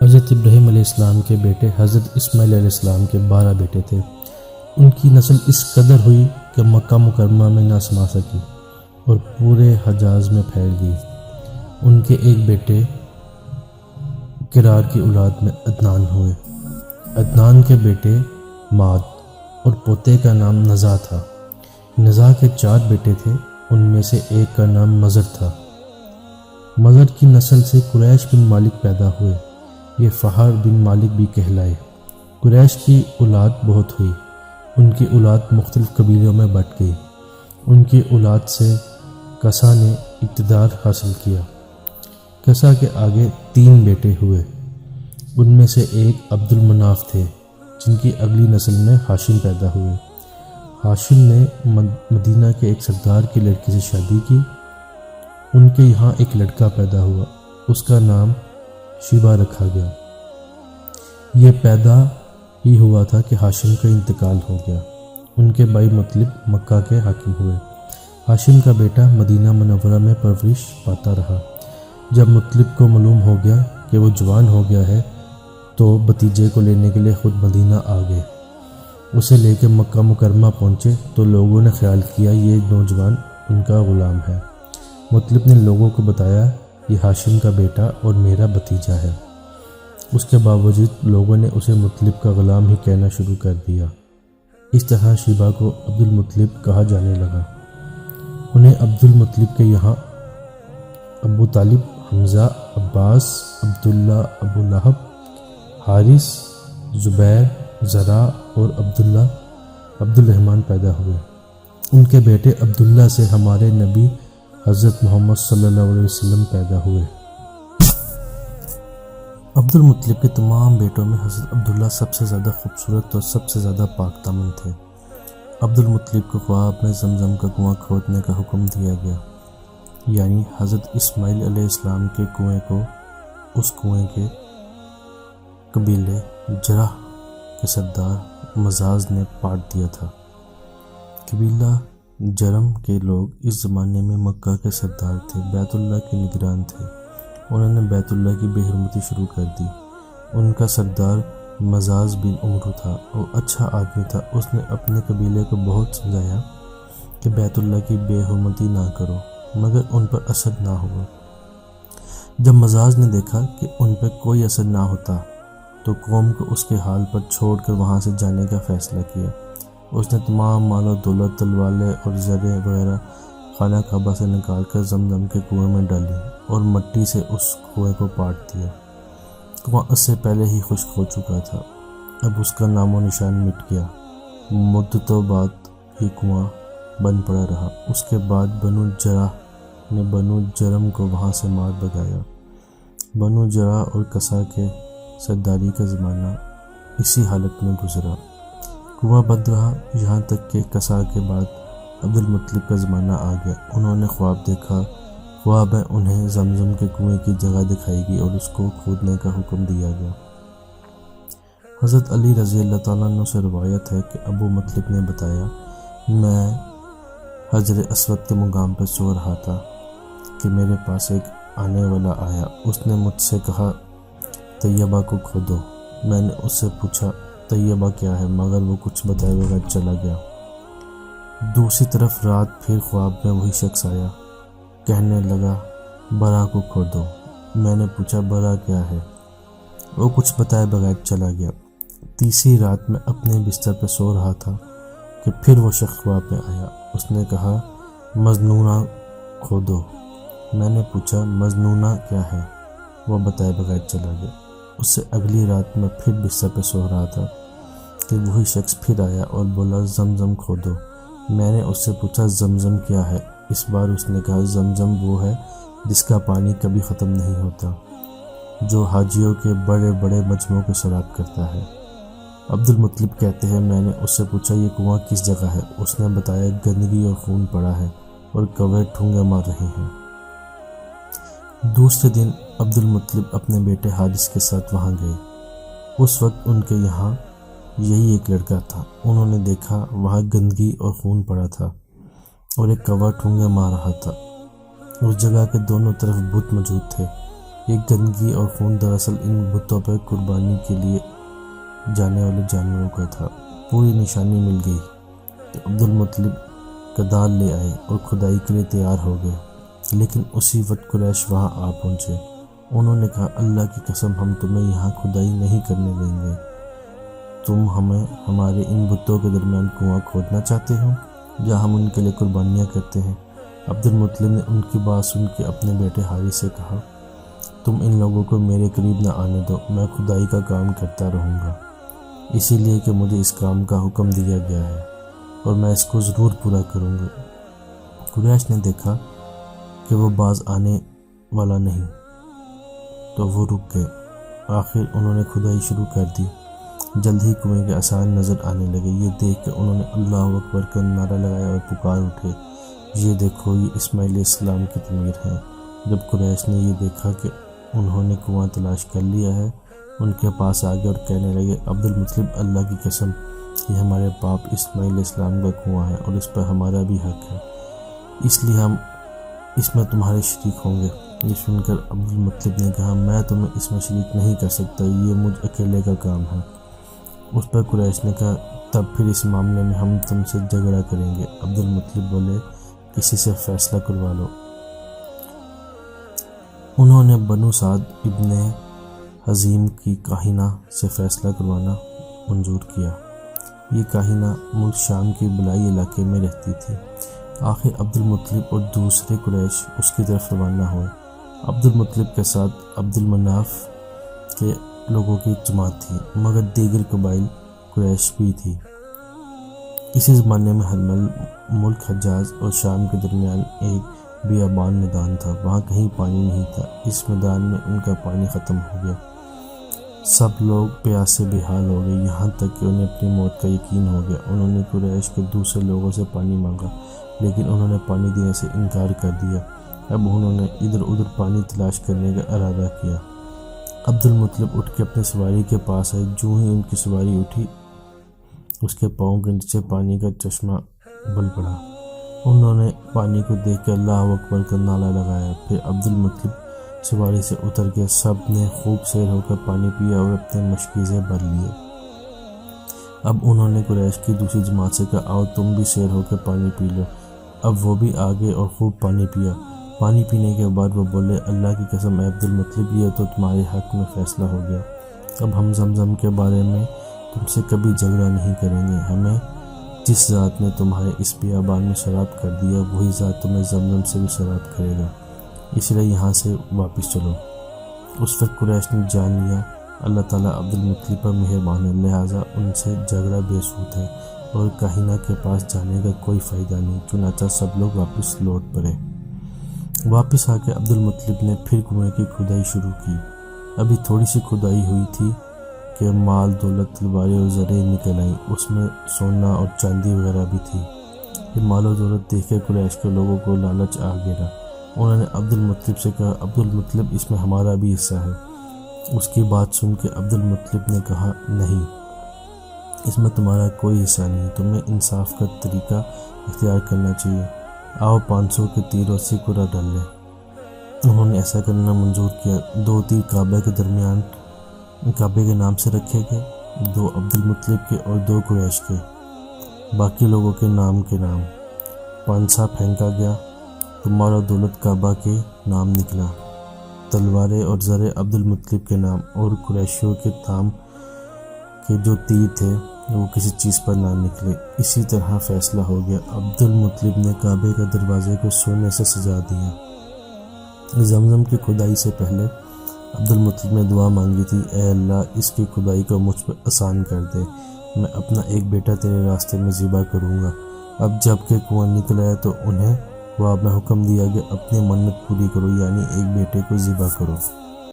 حضرت ابراہیم علیہ السلام کے بیٹے حضرت اسماعیل علیہ السلام کے 12 بیٹے تھے۔ ان کی نسل اس قدر ہوئی کہ مکہ مکرمہ میں نہ سما سکی اور پورے حجاز میں پھیل گئی۔ ان کے ایک بیٹے کرار کی اولاد میں عدنان ہوئے۔ عدنان کے بیٹے ماد اور پوتے کا نام نزا تھا۔ نزا کے 4 بیٹے تھے، ان میں سے ایک کا نام مزر تھا۔ مزر کی نسل سے قریش بن مالک پیدا ہوئے، یہ فہر بن مالک بھی کہلائے۔ قریش کی اولاد بہت ہوئی، ان کی اولاد مختلف قبیلوں میں بٹ گئی۔ ان کی اولاد سے کسا نے اقتدار حاصل کیا۔ کسا کے آگے 3 بیٹے ہوئے، ان میں سے ایک عبد المناف تھے، جن کی اگلی نسل میں ہاشم پیدا ہوئے۔ ہاشم نے مدینہ کے ایک سردار کی لڑکی سے شادی کی۔ ان کے یہاں ایک لڑکا پیدا ہوا، اس کا نام شیبہ رکھا گیا۔ یہ پیدا ہی ہوا تھا کہ ہاشم کا انتقال ہو گیا۔ ان کے بھائی مطلب مکہ کے حاکم ہوئے۔ ہاشم کا بیٹا مدینہ منورہ میں پرورش پاتا رہا۔ جب مطلب کو معلوم ہو گیا کہ وہ جوان ہو گیا ہے تو بھتیجے کو لینے کے لیے خود مدینہ آ گئے۔ اسے لے کے مکہ مکرمہ پہنچے تو لوگوں نے خیال کیا یہ نوجوان ان کا غلام ہے۔ مطلب نے لوگوں کو بتایا یہ ہاشم کا بیٹا اور میرا بھتیجا ہے۔ اس کے باوجود لوگوں نے اسے مطلب کا غلام ہی کہنا شروع کر دیا۔ اس طرح شیبہ کو عبد المطلب کہا جانے لگا۔ انہیں عبد المطلب کے یہاں ابو طالب، حمزہ، عباس، عبداللہ، ابو لہب، حارث، زبیر، زرع اور عبد الرحمن پیدا ہوئے۔ ان کے بیٹے عبداللہ سے ہمارے نبی حضرت محمد صلی اللہ علیہ وسلم پیدا ہوئے۔ عبد المطلب کے تمام بیٹوں میں حضرت عبداللہ سب سے زیادہ خوبصورت اور سب سے زیادہ پاک دامن تھے۔ عبد المطلب کو خواب میں زمزم کا کنواں کھودنے کا حکم دیا گیا، یعنی حضرت اسماعیل علیہ السلام کے کنویں کو اس کنویں کے قبیلے جرح کے سردار مزاز نے پاٹ دیا تھا۔ قبیلہ جرم کے لوگ اس زمانے میں مکہ کے سردار تھے، بیت اللہ کے نگران تھے۔ انہوں نے بیت اللہ کی بے حرمتی شروع کر دی۔ ان کا سردار مزاز بن عمرو تھا، وہ اچھا آدمی تھا۔ اس نے اپنے قبیلے کو بہت سمجھایا کہ بیت اللہ کی بے حرمتی نہ کرو، مگر ان پر اثر نہ ہوا۔ جب مزاز نے دیکھا کہ ان پر کوئی اثر نہ ہوتا تو قوم کو اس کے حال پر چھوڑ کر وہاں سے جانے کا فیصلہ کیا۔ اس نے تمام مال و دولت، تلوالے اور زریں وغیرہ خانہ کعبہ سے نکال کر زمزم کے کنویں میں ڈالی اور مٹی سے اس کنویں کو پاٹ دیا۔ کنواں اس سے پہلے ہی خشک ہو چکا تھا، اب اس کا نام و نشان مٹ گیا۔ مدتوں بعد یہ کنواں بند پڑا رہا۔ اس کے بعد بنو جرح نے بنو جرم کو وہاں سے مار بھگایا۔ بنو جرح اور کسا کے سرداری کا زمانہ اسی حالت میں گزرا۔ کنواں بند رہا یہاں تک کہ کسا کے بعد عبد المطلب کا زمانہ آ گیا۔ انہوں نے خواب دیکھا، خواب میں انہیں زمزم کے کنویں کی جگہ دکھائی گئی اور اس کو کھودنے کا حکم دیا گیا۔ حضرت علی رضی اللہ تعالیٰ عنہ سے روایت ہے کہ ابو مطلب نے بتایا، میں حجر اسود کے مقام پر سو رہا تھا کہ میرے پاس ایک آنے والا آیا۔ اس نے مجھ سے کہا طیبہ کو کھودو۔ میں نے اس سے پوچھا طیبہ کیا ہے، مگر وہ کچھ بتائے بغیر چلا گیا۔ دوسری طرف رات پھر خواب میں وہی شخص آیا، کہنے لگا برا کو کھودو۔ میں نے پوچھا برا کیا ہے، وہ کچھ بتائے بغیر چلا گیا۔ تیسری رات میں اپنے بستر پہ سو رہا تھا کہ پھر وہ شخص خواب میں آیا۔ اس نے کہا مظنونہ کھودو۔ میں نے پوچھا مظنونہ کیا ہے، وہ بتائے بغیر چلا گیا۔ اس سے اگلی رات میں پھر بستر پہ سو رہا تھا کہ وہی شخص پھر آیا اور بولا زمزم کھودو۔ میں نے اس سے پوچھا زمزم کیا ہے، اس بار اس نے کہا زمزم وہ ہے جس کا پانی کبھی ختم نہیں ہوتا، جو حاجیوں کے بڑے بڑے مجمعوں کو سیراب کرتا ہے۔ عبد المطلب کہتے ہیں میں نے اس سے پوچھا یہ کنواں کس جگہ ہے، اس نے بتایا گندگی اور خون پڑا ہے اور کوے ٹھونگے مار رہے ہیں۔ دوسرے دن عبد المطلب اپنے بیٹے حارث کے ساتھ وہاں گئے۔ اس وقت ان کے یہاں یہی ایک لڑکا تھا۔ انہوں نے دیکھا وہاں گندگی اور خون پڑا تھا اور ایک کوا ٹھونگے مار رہا تھا۔ اس جگہ کے دونوں طرف بت موجود تھے۔ یہ گندگی اور خون دراصل ان بتوں پر قربانی کے لیے جانے والے جانوروں کا تھا۔ پوری نشانی مل گئی تو عبدالمطلب کدال لے آئے اور کھدائی کے لیے تیار ہو گئے، لیکن اسی وقت قریش وہاں آ پہنچے۔ انہوں نے کہا، اللہ کی قسم ہم تمہیں یہاں کھدائی نہیں کرنے دیں گے۔ تم ہمیں ہمارے ان بتوں کے درمیان کنواں کھودنا چاہتے ہو جہاں ہم ان کے لیے قربانیاں کرتے ہیں؟ عبدالمطلب نے ان کی بات سن کے اپنے بیٹے حارث سے کہا، تم ان لوگوں کو میرے قریب نہ آنے دو، میں کھدائی کا کام کرتا رہوں گا، اسی لیے کہ مجھے اس کام کا حکم دیا گیا ہے اور میں اس کو ضرور پورا کروں گا۔ قریش نے دیکھا کہ وہ باز آنے والا نہیں تو وہ رک گئے۔ آخر انہوں نے کھدائی شروع کر دی۔ جلد ہی کنویں کے آثار نظر آنے لگے۔ یہ دیکھ کر انہوں نے اللہ اکبر کا نعرہ لگایا اور پکار اٹھے، یہ دیکھو، یہ اسماعیل علیہ السلام کی تعمیر ہے۔ جب قریش نے یہ دیکھا کہ انہوں نے کنواں تلاش کر لیا ہے، ان کے پاس آ گئے اور کہنے لگے، عبدالمطلب اللہ کی قسم یہ ہمارے باپ اسماعیل علیہ السلام کا کنواں ہے اور اس پر ہمارا بھی حق ہے، اس لیے ہم اس میں تمہارے شریک ہوں گے۔ یہ سن کر عبدالمطلب نے کہا، میں تمہیں اس میں شریک نہیں کر سکتا، یہ مجھ اکیلے کا کام ہے۔ اس پر قریش نے کہا، تب پھر اس معاملے میں ہم تم سے جھگڑا کریں گے۔ عبدالمطلب بولے، کسی سے فیصلہ کروا لو۔ انہوں نے بنو سعد ابن حزیم کی کاہنہ سے فیصلہ کروانا منظور کیا۔ یہ کاہنہ ملک شام کے بلائی علاقے میں رہتی تھی۔ آخر عبدالمطلب اور دوسرے قریش اس کی طرف روانہ ہوئے۔ عبدالمطلب کے ساتھ عبدالمناف کے لوگوں کی جماعت تھی، مگر دیگر قبائل قریش بھی تھی۔ اسی زمانے میں حرمل ملک حجاز اور شام کے درمیان ایک بیابان میدان تھا، وہاں کہیں پانی نہیں تھا۔ اس میدان میں ان کا پانی ختم ہو گیا۔ سب لوگ پیاس سے بے حال ہو گئے، یہاں تک کہ انہیں اپنی موت کا یقین ہو گیا۔ انہوں نے قریش کے دوسرے لوگوں سے پانی مانگا، لیکن انہوں نے پانی دینے سے انکار کر دیا۔ اب انہوں نے ادھر ادھر پانی تلاش کرنے کا ارادہ کیا۔ عبدالمطلب اٹھ کے اپنے سواری کے پاس آئے۔ جو ہی ان کی سواری اٹھی، اس کے پاؤں کے نیچے پانی کا چشمہ بل پڑا۔ انہوں نے پانی کو دیکھ کے اللہ اکبر کا نعرہ لگایا۔ پھر عبدالمطلب سواری سے اتر کے سب نے خوب سیر ہو کر پانی پیا اور اپنے مشکیزیں بھر لیے۔ اب انہوں نے قریش کی دوسری جماعت سے کہا، آؤ تم بھی سیر ہو کے پانی پی لو۔ اب وہ بھی آگے اور خوب پانی پیا۔ پانی پینے کے بعد وہ بولے، اللہ کی قسم اے عبدالمطلب، یہ تو تمہارے حق میں فیصلہ ہو گیا۔ اب ہم زمزم کے بارے میں تم سے کبھی جھگڑا نہیں کریں گے۔ ہمیں جس ذات نے تمہارے اس بیابان میں شراب کر دیا، وہی ذات تمہیں زمزم سے بھی شراب کرے گا، اس لیے یہاں سے واپس چلو۔ اس وقت قریش نے جان لیا اللہ تعالیٰ عبدالمطلب پر مہربان ہے، لہٰذا ان سے جھگڑا بے سود ہے اور کاہنہ کے پاس جانے کا کوئی فائدہ نہیں۔ چنانچہ سب لوگ واپس لوٹ پڑے۔ واپس آ کے عبدالمطلب نے پھر کنویں کی کھدائی شروع کی۔ ابھی تھوڑی سی کھدائی ہوئی تھی کہ مال دولت تلواریں اور زریں نکل آئیں، اس میں سونا اور چاندی وغیرہ بھی تھی۔ یہ مال و دولت دیکھ کے قریش کے لوگوں کو لالچ آ گیا۔ انہوں نے عبدالمطلب سے کہا، عبدالمطلب اس میں ہمارا بھی حصہ ہے۔ اس کی بات سن کے عبدالمطلب نے کہا، نہیں، اس میں تمہارا کوئی حصہ نہیں، تمہیں انصاف کا طریقہ اختیار کرنا چاہیے۔ آؤ 500 کے تیروں سے کرا ڈال لیں۔ انہوں نے ایسا کرنا منظور کیا۔ 2 تیر کعبہ کے درمیان کعبے کے نام سے رکھے گئے، 2 عبدالمطلب کے اور 2 قریش کے، باقی لوگوں کے نام 5 سا پھینکا گیا تو مال و دولت کعبہ کے نام نکلا، تلواریں اور زریں عبدالمطلب کے نام، اور قریشیوں کے تام کے جو تیر تھے وہ کسی چیز پر نہ نکلے۔ اسی طرح فیصلہ ہو گیا۔ عبدالمطلب نے کعبے کے دروازے کو سونے سے سجا دیا۔ زمزم کی کھدائی سے پہلے عبدالمطلب نے دعا مانگی تھی، اے اللہ اس کی کھدائی کو مجھ پر آسان کر دے، میں اپنا ایک بیٹا تیرے راستے میں ذبح کروں گا۔ اب جب کہ کنواں نکل آیا تو انہیں خواب میں حکم دیا کہ اپنی منت پوری کرو، یعنی ایک بیٹے کو ذبح کرو۔